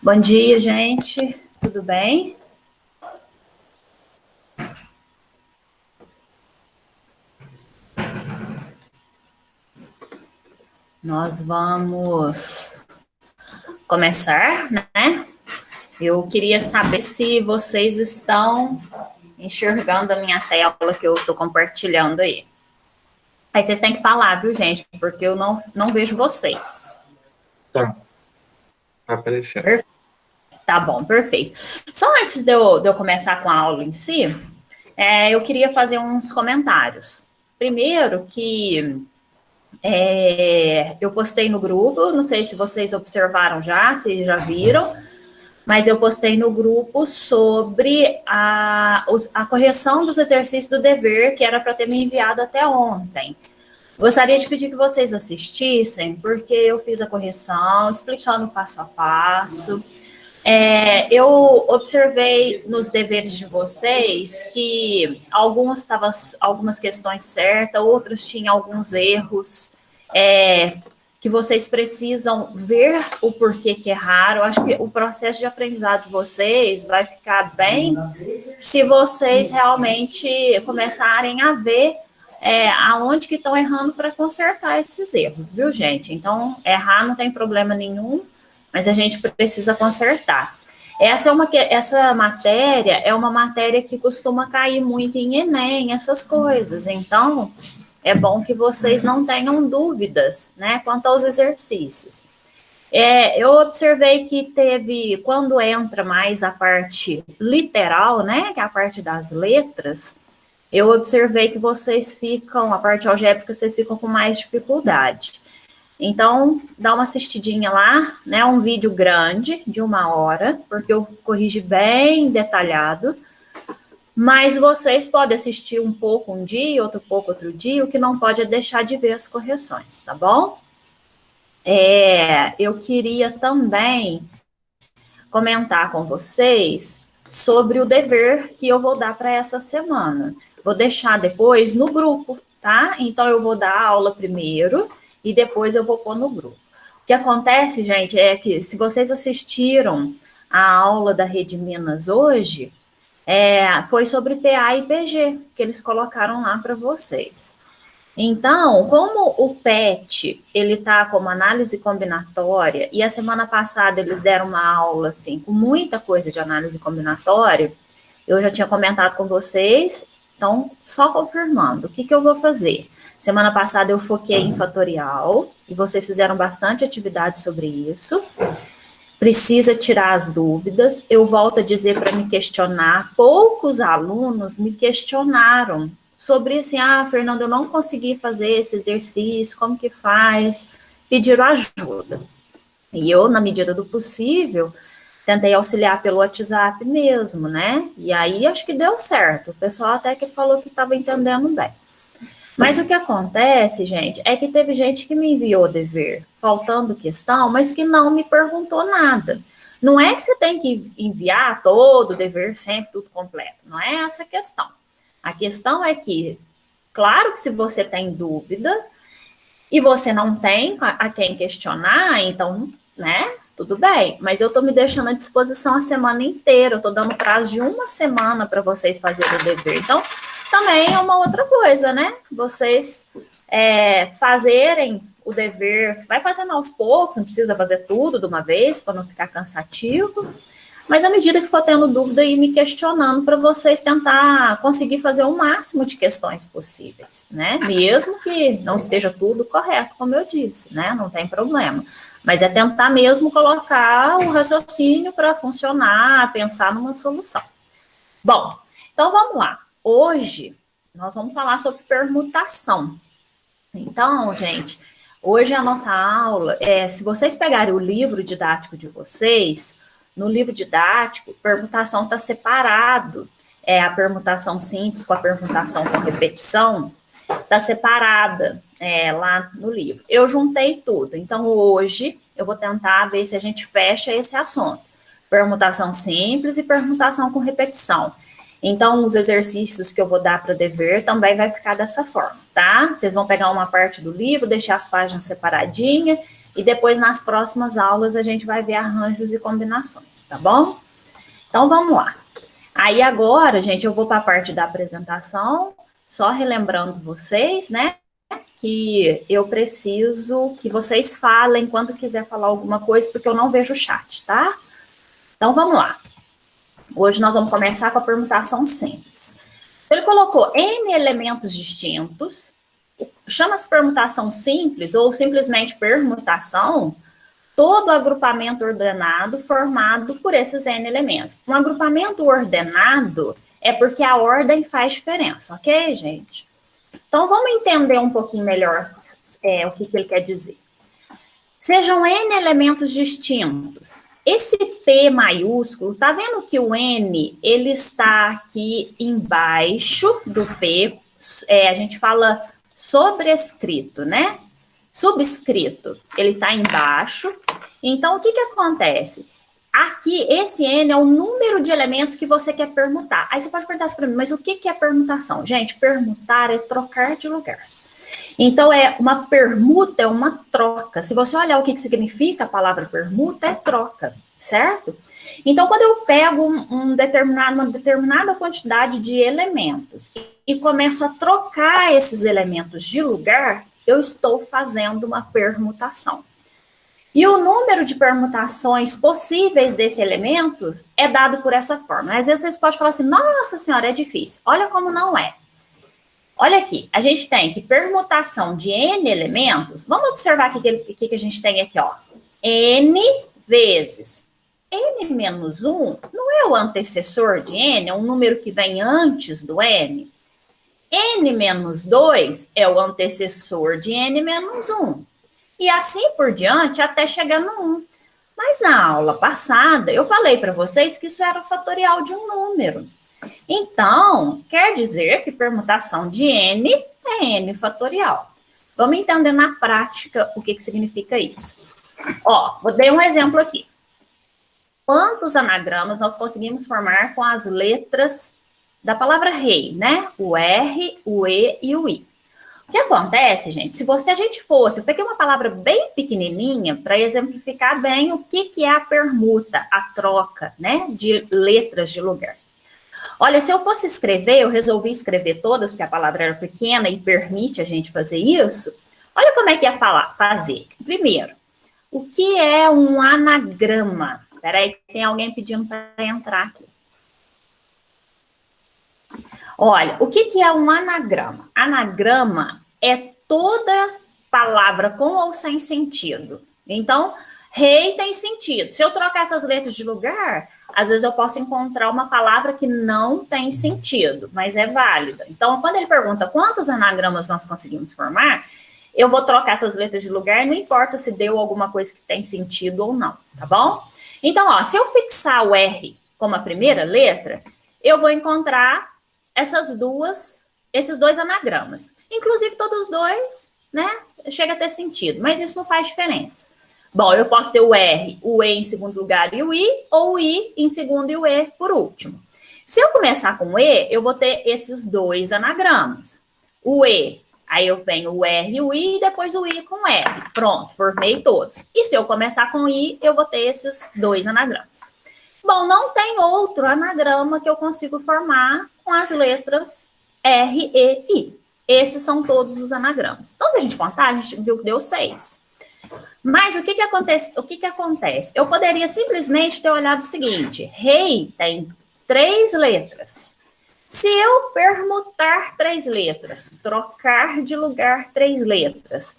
Bom dia, gente. Tudo bem? Nós vamos começar, né? Eu queria saber se vocês estão enxergando a minha tela que eu estou compartilhando aí. Aí vocês têm que falar, viu, gente? Porque eu não vejo vocês. Tá aparecendo. Tá bom, perfeito. Só antes de eu começar com a aula em si, eu queria fazer uns comentários. Primeiro que eu postei no grupo, não sei se vocês observaram já, se já viram, mas eu postei no grupo sobre a correção dos exercícios do dever, que era para ter me enviado até ontem. Gostaria de pedir que vocês assistissem, porque eu fiz a correção, explicando passo a passo. Eu observei nos deveres de vocês que algumas questões certas, outras tinham alguns erros, que vocês precisam ver o porquê que erraram. Eu acho que o processo de aprendizado de vocês vai ficar bem se vocês realmente começarem a ver aonde que estão errando para consertar esses erros, viu, gente? Então, errar não tem problema nenhum, mas a gente precisa consertar. Essa matéria é uma matéria que costuma cair muito em Enem, essas coisas. Então, é bom que vocês não tenham dúvidas, né, quanto aos exercícios. Eu observei que quando entra mais a parte literal, né, que é a parte das letras, eu observei que a parte algébrica, vocês ficam com mais dificuldade. Então, dá uma assistidinha lá, né? Um vídeo grande, de 1 hora, porque eu corrigi bem detalhado. Mas vocês podem assistir um pouco um dia, outro pouco outro dia. O que não pode é deixar de ver as correções, tá bom? Eu queria também comentar com vocês sobre o dever que eu vou dar para essa semana. Vou deixar depois no grupo, tá? Então, eu vou dar a aula primeiro e depois eu vou pôr no grupo. O que acontece, gente, é que se vocês assistiram a aula da Rede Minas hoje, foi sobre PA e PG, que eles colocaram lá para vocês. Então, como o PET, ele está como análise combinatória, e a semana passada eles deram uma aula, assim, com muita coisa de análise combinatória, eu já tinha comentado com vocês, então, só confirmando, o que eu vou fazer? Semana passada eu foquei em fatorial, e vocês fizeram bastante atividade sobre isso. Precisa tirar as dúvidas. Eu volto a dizer para me questionar. Poucos alunos me questionaram sobre assim, Fernanda, eu não consegui fazer esse exercício, como que faz? Pediram ajuda. E eu, na medida do possível, tentei auxiliar pelo WhatsApp mesmo, né? E aí acho que deu certo. O pessoal até que falou que estava entendendo bem. Mas o que acontece, gente, é que teve gente que me enviou dever faltando questão, mas que não me perguntou nada. Não é que você tem que enviar todo o dever sempre, tudo completo. Não é essa a questão. A questão é que, claro que se você tem dúvida e você não tem a quem questionar, então, né, tudo bem. Mas eu estou me deixando à disposição a semana inteira. Eu estou dando prazo de 1 semana para vocês fazerem o dever. Então, também é uma outra coisa, né? Vocês fazerem o dever, vai fazendo aos poucos, não precisa fazer tudo de uma vez para não ficar cansativo, mas à medida que for tendo dúvida e me questionando para vocês tentar conseguir fazer o máximo de questões possíveis, né? Mesmo que não esteja tudo correto, como eu disse, né? Não tem problema. Mas é tentar mesmo colocar o raciocínio para funcionar, pensar numa solução. Bom, então vamos lá. Hoje, nós vamos falar sobre permutação. Então, gente, hoje a nossa aula se vocês pegarem o livro didático de vocês, no livro didático, permutação está separado. A permutação simples com a permutação com repetição está separada lá no livro. Eu juntei tudo. Então, hoje, eu vou tentar ver se a gente fecha esse assunto. Permutação simples e permutação com repetição. Então, os exercícios que eu vou dar para dever também vai ficar dessa forma, tá? Vocês vão pegar uma parte do livro, deixar as páginas separadinhas e depois nas próximas aulas a gente vai ver arranjos e combinações, tá bom? Então vamos lá. Aí agora, gente, eu vou para a parte da apresentação, só relembrando vocês, né, que eu preciso que vocês falem quando quiser falar alguma coisa, porque eu não vejo o chat, tá? Então vamos lá. Hoje nós vamos começar com a permutação simples. Ele colocou N elementos distintos, chama-se permutação simples ou simplesmente permutação, todo agrupamento ordenado formado por esses N elementos. Um agrupamento ordenado é porque a ordem faz diferença, ok, gente? Então, vamos entender um pouquinho melhor o que ele quer dizer. Sejam N elementos distintos. Esse P maiúsculo, tá vendo que o N, ele está aqui embaixo do P, a gente fala sobrescrito, né? Subscrito, ele está embaixo. Então, o que acontece? Aqui, esse N é o número de elementos que você quer permutar. Aí você pode perguntar para mim, mas o que é permutação? Gente, permutar é trocar de lugar. Então, uma permuta é uma troca. Se você olhar o que significa a palavra permuta, é troca, certo? Então, quando eu pego uma determinada quantidade de elementos e começo a trocar esses elementos de lugar, eu estou fazendo uma permutação. E o número de permutações possíveis desses elementos é dado por essa forma. Às vezes vocês podem falar assim, nossa senhora, é difícil. Olha como não é. Olha aqui, a gente tem que permutação de N elementos, vamos observar o que a gente tem aqui, ó. N vezes N menos 1 não é o antecessor de N, é um número que vem antes do N. N menos 2 é o antecessor de N menos 1. E assim por diante até chegar no 1. Mas na aula passada eu falei para vocês que isso era o fatorial de um número. Então, quer dizer que permutação de N é N fatorial. Vamos entender na prática o que significa isso. Ó, vou dar um exemplo aqui. Quantos anagramas nós conseguimos formar com as letras da palavra rei, né? O R, o E e o I. O que acontece, gente? Eu peguei uma palavra bem pequenininha para exemplificar bem o que é a permuta, a troca, né, de letras de lugar. Olha, se eu fosse escrever, eu resolvi escrever todas, porque a palavra era pequena e permite a gente fazer isso. Olha como é que ia fazer. Primeiro, o que é um anagrama? Peraí, tem alguém pedindo para entrar aqui. Olha, o que é um anagrama? Anagrama é toda palavra com ou sem sentido. Então, rei tem sentido. Se eu trocar essas letras de lugar, às vezes eu posso encontrar uma palavra que não tem sentido, mas é válida. Então, quando ele pergunta quantos anagramas nós conseguimos formar, eu vou trocar essas letras de lugar, não importa se deu alguma coisa que tem sentido ou não, tá bom? Então, ó, se eu fixar o R como a primeira letra, eu vou encontrar esses dois anagramas. Inclusive, todos os dois, né, chega a ter sentido, mas isso não faz diferença. Bom, eu posso ter o R, o E em segundo lugar e o I, ou o I em segundo e o E por último. Se eu começar com o E, eu vou ter esses dois anagramas. O E, aí eu venho o R e o I, e depois o I com R. Pronto, formei todos. E se eu começar com o I, eu vou ter esses dois anagramas. Bom, não tem outro anagrama que eu consigo formar com as letras R, E, I. Esses são todos os anagramas. Então, se a gente contar, a gente viu que deu 6. Mas o que acontece? Eu poderia simplesmente ter olhado o seguinte, rei tem 3 letras. Se eu permutar 3 letras, trocar de lugar 3 letras,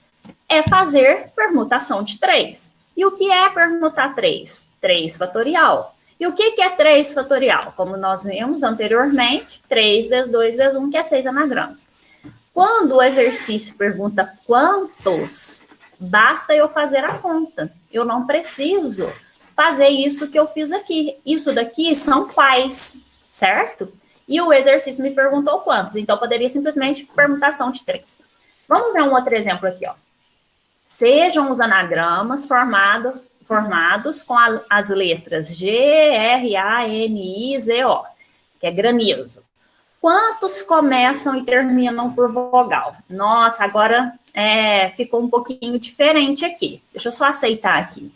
é fazer permutação de 3. E o que é permutar 3? 3 fatorial. E o que é 3 fatorial? Como nós vimos anteriormente, 3 vezes 2 vezes 1, que é 6 anagramas. Quando o exercício pergunta quantos, basta eu fazer a conta. Eu não preciso fazer isso que eu fiz aqui. Isso daqui são quais, certo? E o exercício me perguntou quantos. Então, eu poderia simplesmente permutação de 3. Vamos ver um outro exemplo aqui, ó. Sejam os anagramas formados com as letras G, R, A, N, I, Z, O, que é granizo. quantos começam e terminam por vogal? Nossa, agora ficou um pouquinho diferente aqui. Deixa eu só aceitar aqui.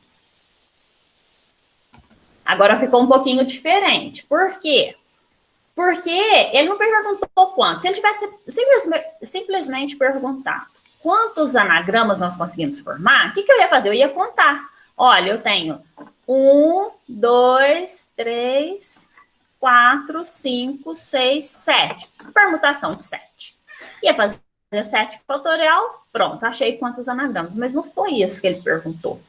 Agora ficou um pouquinho diferente. Por quê? Porque ele não perguntou quantos. Se ele tivesse simplesmente perguntado quantos anagramas nós conseguimos formar, o que eu ia fazer? Eu ia contar. Olha, eu tenho 1, 2, 3, 4, 5, 6, 7. Permutação de 7. Ia fazer 7 fatorial, pronto, achei quantos anagramas. Mas não foi isso que ele perguntou.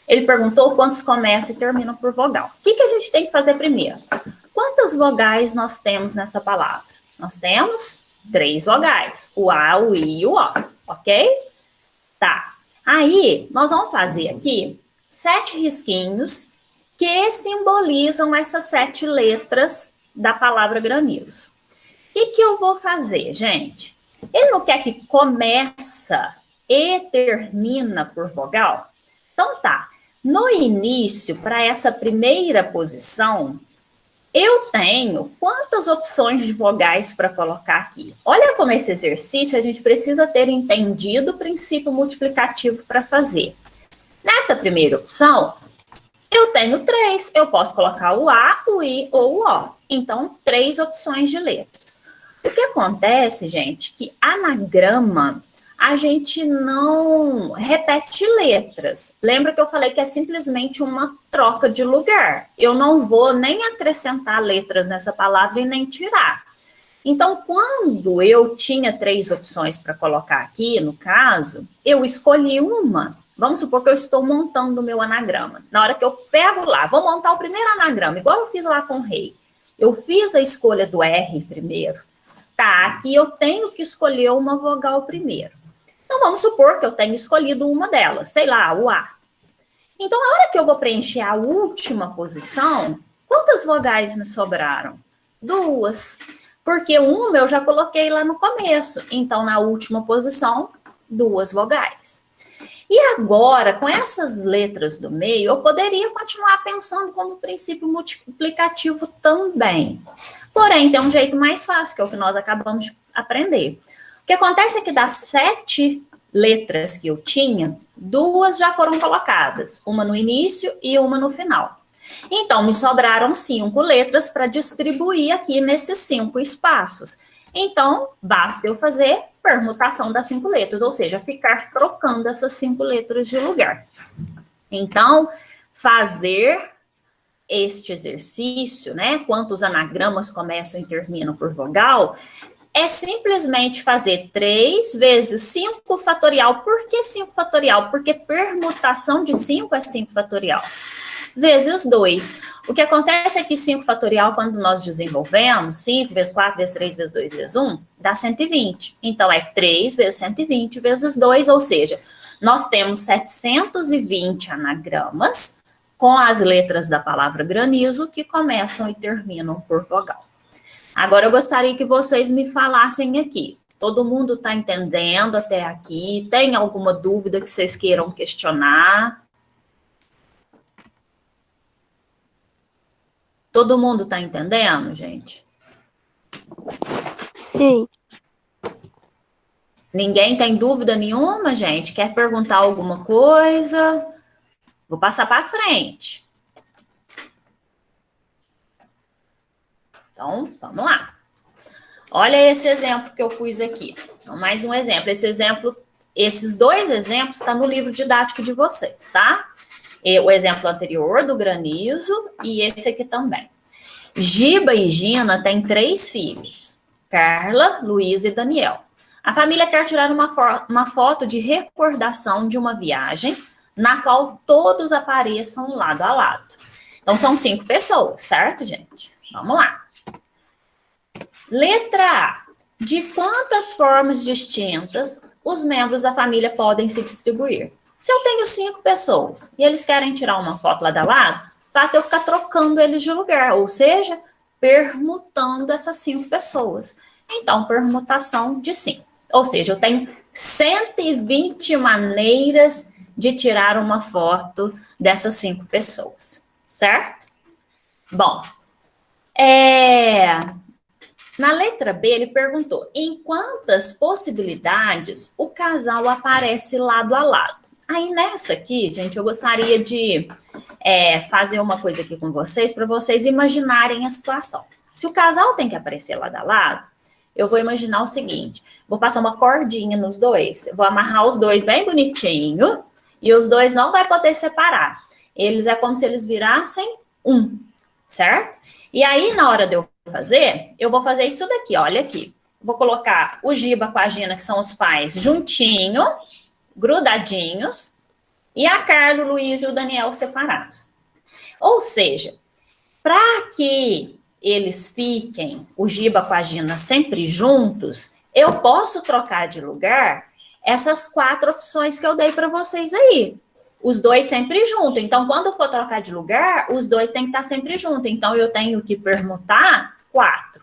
Ele perguntou quantos começam e terminam por vogal. O que a gente tem que fazer primeiro? Quantas vogais nós temos nessa palavra? Nós temos 3 vogais. O A, o I e o O, ok? Tá. Aí, nós vamos fazer aqui 7 risquinhos que simbolizam essas 7 letras da palavra granizo. O que eu vou fazer, gente? Ele não quer que começa e termina por vogal? Então tá. No início, para essa primeira posição, eu tenho quantas opções de vogais para colocar aqui? Olha como esse exercício a gente precisa ter entendido o princípio multiplicativo para fazer. Nessa primeira opção, eu tenho 3. Eu posso colocar o A, o I ou o O. Então, 3 opções de letras. O que acontece, gente, que anagrama, a gente não repete letras. Lembra que eu falei que é simplesmente uma troca de lugar. Eu não vou nem acrescentar letras nessa palavra e nem tirar. Então, quando eu tinha 3 opções para colocar aqui, no caso, eu escolhi uma. Vamos supor que eu estou montando o meu anagrama. Na hora que eu pego lá, vou montar o primeiro anagrama, igual eu fiz lá com o rei. Eu fiz a escolha do R primeiro. Tá, aqui eu tenho que escolher uma vogal primeiro. Então, vamos supor que eu tenho escolhido uma delas, sei lá, o A. Então, na hora que eu vou preencher a última posição, quantas vogais me sobraram? 2. Porque uma eu já coloquei lá no começo. Então, na última posição, 2 vogais. E agora, com essas letras do meio, eu poderia continuar pensando como princípio multiplicativo também. Porém, tem um jeito mais fácil, que é o que nós acabamos de aprender. O que acontece é que das 7 letras que eu tinha, 2 já foram colocadas, uma no início e uma no final. Então, me sobraram 5 letras para distribuir aqui nesses 5 espaços. Então, basta eu fazer permutação das 5 letras, ou seja, ficar trocando essas 5 letras de lugar. Então, fazer este exercício, né, quantos anagramas começam e terminam por vogal, é simplesmente fazer 3 vezes 5 fatorial. Por que 5 fatorial? Porque permutação de 5 é 5 fatorial. Vezes 2. O que acontece é que 5 fatorial, quando nós desenvolvemos, 5 vezes 4 vezes 3 vezes 2 vezes 1, dá 120. Então, é 3 vezes 120 vezes 2, ou seja, nós temos 720 anagramas com as letras da palavra granizo que começam e terminam por vogal. Agora, eu gostaria que vocês me falassem aqui. Todo mundo está entendendo até aqui? Tem alguma dúvida que vocês queiram questionar? Todo mundo está entendendo, gente? Sim. Ninguém tem dúvida nenhuma, gente? Quer perguntar alguma coisa? Vou passar para frente. Então, vamos lá. Olha esse exemplo que eu pus aqui. Então, mais um exemplo. Esses 2 exemplos estão no livro didático de vocês, tá? O exemplo anterior do granizo e esse aqui também. Giba e Gina têm 3 filhos. Carla, Luiz e Daniel. A família quer tirar uma foto de recordação de uma viagem na qual todos apareçam lado a lado. Então, são 5 pessoas, certo, gente? Vamos lá. Letra A. De quantas formas distintas os membros da família podem se distribuir? Se eu tenho 5 pessoas e eles querem tirar uma foto lado a lado, basta eu ficar trocando eles de lugar, ou seja, permutando essas 5 pessoas. Então, permutação de 5. Ou seja, eu tenho 120 maneiras de tirar uma foto dessas 5 pessoas, certo? Bom, Na letra B, ele perguntou em quantas possibilidades o casal aparece lado a lado. Aí nessa aqui, gente, eu gostaria de fazer uma coisa aqui com vocês, para vocês imaginarem a situação. Se o casal tem que aparecer lado a lado, eu vou imaginar o seguinte, vou passar uma cordinha nos dois, vou amarrar os dois bem bonitinho, e os dois não vai poder separar. Eles é como se eles virassem um, certo? E aí, na hora de eu fazer, eu vou fazer isso daqui, olha aqui. Vou colocar o Giba com a Gina, que são os pais, juntinho, grudadinhos, e a Carla, o Luiz e o Daniel separados. Ou seja, para que eles fiquem, o Giba com a Gina, sempre juntos, eu posso trocar de lugar essas 4 opções que eu dei para vocês aí. Os dois sempre juntos. Então, quando eu for trocar de lugar, os dois têm que estar sempre juntos. Então, eu tenho que permutar 4.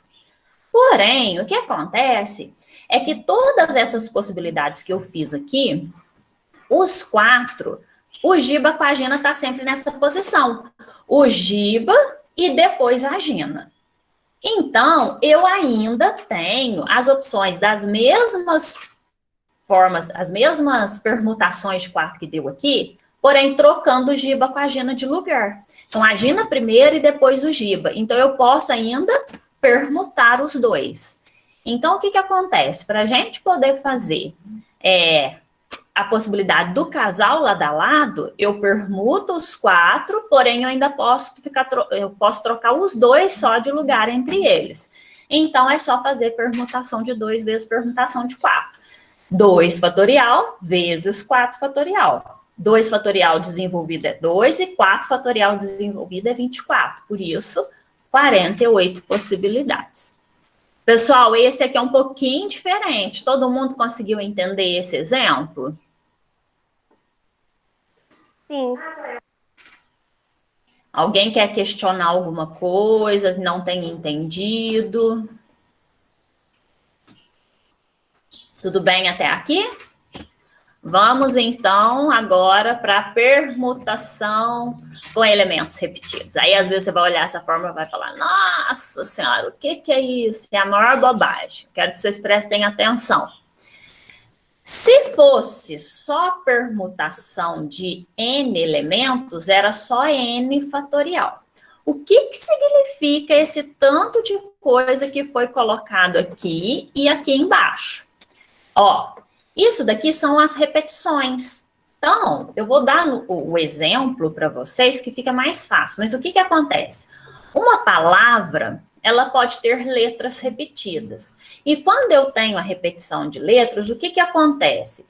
Porém, o que acontece é que todas essas possibilidades que eu fiz aqui, os 4, o Giba com a Gina está sempre nessa posição. O Giba e depois a Gina. Então, eu ainda tenho as opções das mesmas formas, as mesmas permutações de 4 que deu aqui, porém trocando o Giba com a Gina de lugar. Então, a Gina primeiro e depois o Giba. Então, eu posso ainda permutar os dois. Então, o que acontece? Para a gente poder fazer a possibilidade do casal lado a lado, eu permuto os 4, porém eu ainda posso trocar os dois só de lugar entre eles. Então, é só fazer permutação de 2 vezes permutação de 4. 2 fatorial vezes 4 fatorial. 2 fatorial desenvolvido é 2 e 4 fatorial desenvolvido é 24. Por isso, 48 possibilidades. Pessoal, esse aqui é um pouquinho diferente. Todo mundo conseguiu entender esse exemplo? Sim. Alguém quer questionar alguma coisa, não tem entendido? Tudo bem até aqui? Vamos, então, agora para a permutação com elementos repetidos. Aí, às vezes, você vai olhar essa fórmula e vai falar, nossa senhora, o que é isso? É a maior bobagem. Quero que vocês prestem atenção. Se fosse só permutação de n elementos, era só n fatorial. O que significa esse tanto de coisa que foi colocado aqui e aqui embaixo? Ó, isso daqui são as repetições. Então, eu vou dar o exemplo para vocês que fica mais fácil. Mas o que acontece? Uma palavra, ela pode ter letras repetidas. E quando eu tenho a repetição de letras, o que acontece?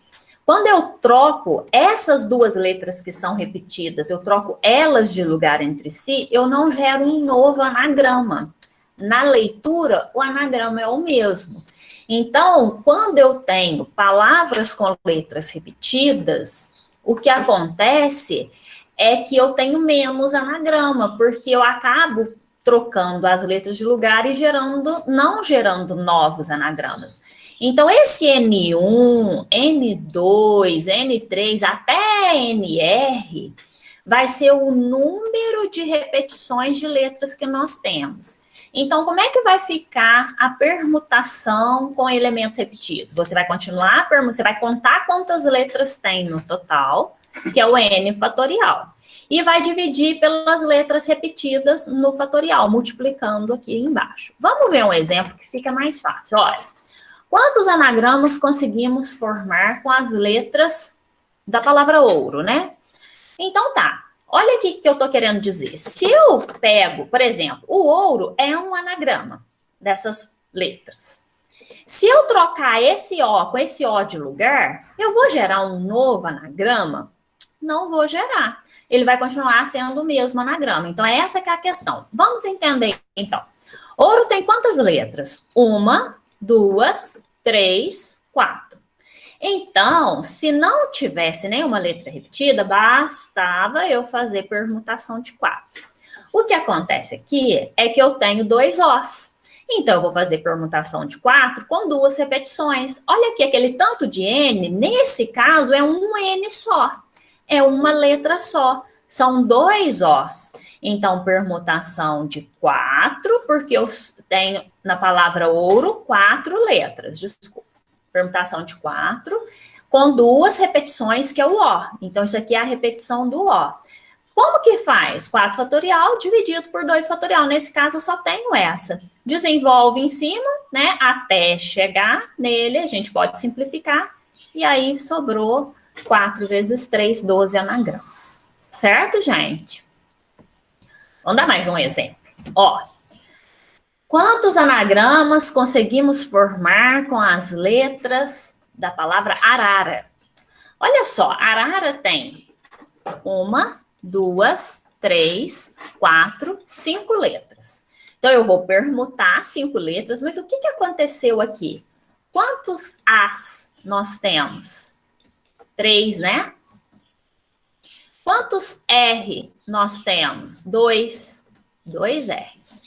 Quando eu troco essas 2 letras que são repetidas, eu troco elas de lugar entre si, eu não gero um novo anagrama. Na leitura, o anagrama é o mesmo. Então, quando eu tenho palavras com letras repetidas, o que acontece é que eu tenho menos anagrama, porque eu acabo trocando as letras de lugar e não gerando novos anagramas. Então, esse N1, N2, N3, até NR, vai ser o número de repetições de letras que nós temos. Então, como é que vai ficar a permutação com elementos repetidos? Você vai continuar, você vai contar quantas letras tem no total, que é o n fatorial. E vai dividir pelas letras repetidas no fatorial, multiplicando aqui embaixo. Vamos ver um exemplo que fica mais fácil. Olha, quantos anagramas conseguimos formar com as letras da palavra ouro, né? Então, tá. Olha aqui o que eu estou querendo dizer. Se eu pego, por exemplo, o ouro é um anagrama dessas letras. Se eu trocar esse O com esse O de lugar, eu vou gerar um novo anagrama? Não vou gerar. Ele vai continuar sendo o mesmo anagrama. Então, essa que é a questão. Vamos entender, então. Ouro tem quantas letras? 1, 2, 3, 4. Então, se não tivesse nenhuma letra repetida, bastava eu fazer permutação de 4. O que acontece aqui é que eu tenho 2 Os. Então, eu vou fazer permutação de 4 com 2 repetições. Olha aqui, aquele tanto de N, nesse caso, é um N só. É uma letra só. São 2 Os. Então, permutação de 4, porque eu Tem na palavra ouro 4 letras, desculpa. Permutação de 4, com 2 repetições, que é o O. Então, isso aqui é a repetição do O. Como que faz? 4 fatorial dividido por 2 fatorial. Nesse caso, eu só tenho essa. Desenvolve em cima, né? Até chegar nele, a gente pode simplificar. E aí, sobrou 4 vezes 3, 12 anagramas. Certo, gente? Vamos dar mais um exemplo. Ó, quantos anagramas conseguimos formar com as letras da palavra arara? Olha só, arara tem 1, 2, 3, 4, 5 letras. Então, eu vou permutar 5 letras, mas o que aconteceu aqui? Quantos As nós temos? 3, né? Quantos R nós temos? 2. 2 R's.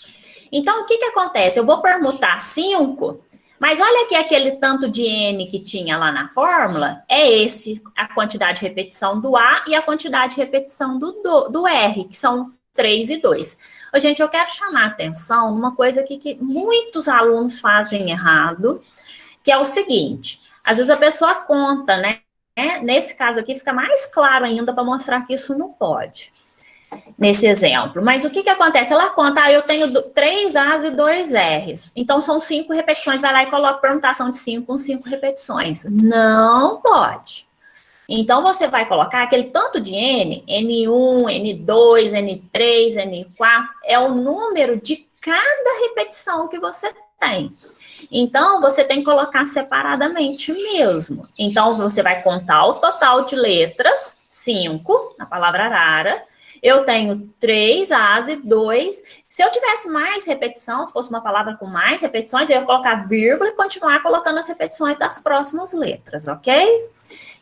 Então, o que acontece? Eu vou permutar 5, mas olha aqui aquele tanto de N que tinha lá na fórmula, é esse, a quantidade de repetição do A e a quantidade de repetição do R, que são 3 e 2. Ô, gente, eu quero chamar a atenção numa coisa aqui que muitos alunos fazem errado, que é o seguinte, às vezes a pessoa conta, né? Nesse caso aqui fica mais claro ainda para mostrar que isso não pode. Nesse exemplo. Mas o que acontece? Ela conta, eu tenho 3 As e 2 Rs. Então, são 5 repetições. Vai lá e coloca permutação de 5 com 5 repetições. Não pode. Então, você vai colocar aquele tanto de N, N1, N2, N3, N4, é o número de cada repetição que você tem. Então, você tem que colocar separadamente mesmo. Então, você vai contar o total de letras, 5, na palavra arara. Eu tenho 3 As e 2. Se eu tivesse mais repetição, se fosse uma palavra com mais repetições, eu ia colocar vírgula e continuar colocando as repetições das próximas letras, ok?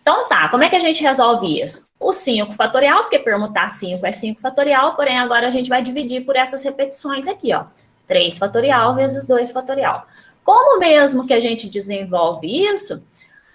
Então tá, como é que a gente resolve isso? O 5 fatorial, porque permutar 5 é 5 fatorial, porém agora a gente vai dividir por essas repetições aqui, ó. 3 fatorial vezes 2 fatorial. Como mesmo que a gente desenvolve isso,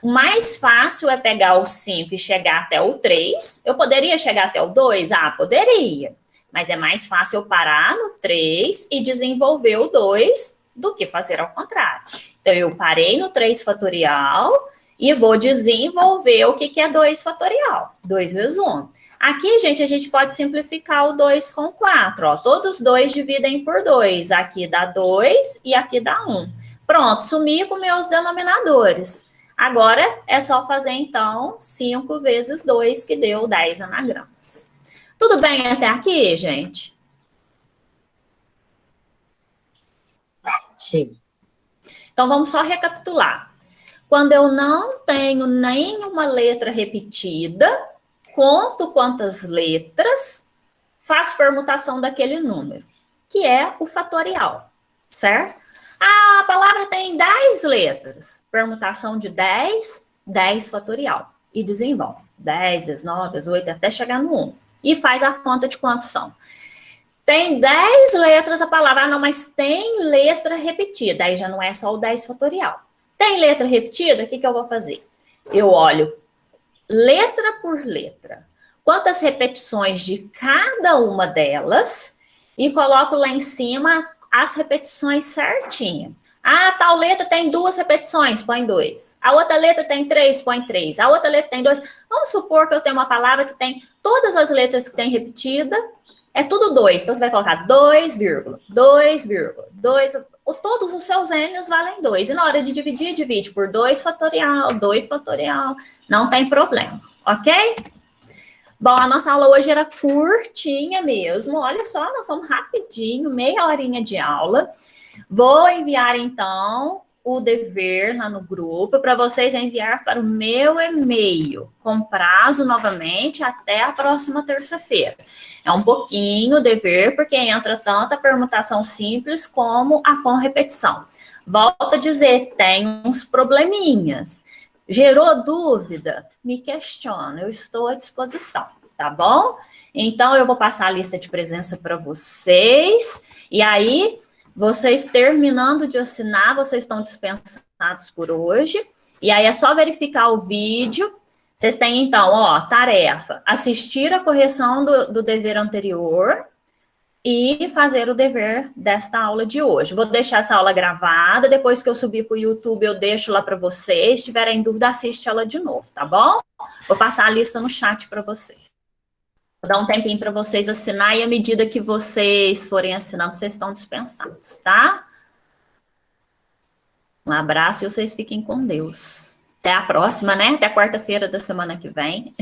o mais fácil é pegar o 5 e chegar até o 3. Eu poderia chegar até o 2? Ah, poderia. Mas é mais fácil eu parar no 3 e desenvolver o 2 do que fazer ao contrário. Então, eu parei no 3 fatorial e vou desenvolver o que é 2 fatorial. 2 vezes 1. Aqui, gente, a gente pode simplificar o 2 com 4. Ó. Todos os 2 dividem por 2. Aqui dá 2 e aqui dá 1. Pronto, sumi com meus denominadores. Agora, é só fazer, então, 5 vezes 2, que deu 10 anagramas. Tudo bem até aqui, gente? Sim. Então, vamos só recapitular. Quando eu não tenho nenhuma letra repetida, conto quantas letras, faço permutação daquele número, que é o fatorial, certo? Ah, a palavra tem 10 letras. Permutação de 10, 10 fatorial. E desenvolve. 10 vezes 9 vezes 8, até chegar no 1. E faz a conta de quantos são. Tem 10 letras a palavra. Ah, não, mas tem letra repetida. Aí já não é só o 10 fatorial. Tem letra repetida? O que eu vou fazer? Eu olho letra por letra. Quantas repetições de cada uma delas e coloco lá em cima as repetições certinho. Ah, tal letra tem 2 repetições, põe 2. A outra letra tem 3, põe 3. A outra letra tem 2. Vamos supor que eu tenho uma palavra que tem todas as letras que tem repetida, é tudo 2. Então, você vai colocar 2, 2, 2. Todos os seus N's valem 2. E na hora de dividir, divide por 2 fatorial, 2 fatorial. Não tem problema, ok? Bom, a nossa aula hoje era curtinha mesmo. Olha só, nós somos rapidinho, meia horinha de aula. Vou enviar, então, o dever lá no grupo para vocês enviar para o meu e-mail, com prazo, novamente, até a próxima terça-feira. É um pouquinho o dever, porque entra tanto a permutação simples como a com repetição. Volto a dizer, tem uns probleminhas. Gerou dúvida? Me questiona, eu estou à disposição, tá bom? Então, eu vou passar a lista de presença para vocês, e aí, vocês terminando de assinar, vocês estão dispensados por hoje, e aí é só verificar o vídeo. Vocês têm, então, ó, tarefa, assistir a correção do dever anterior, e fazer o dever desta aula de hoje. Vou deixar essa aula gravada, depois que eu subir para o YouTube, eu deixo lá para vocês. Se tiverem dúvida, assiste ela de novo, tá bom? Vou passar a lista no chat para vocês. Vou dar um tempinho para vocês assinar, e à medida que vocês forem assinando, vocês estão dispensados, tá? Um abraço e vocês fiquem com Deus. Até a próxima, né? Até quarta-feira da semana que vem.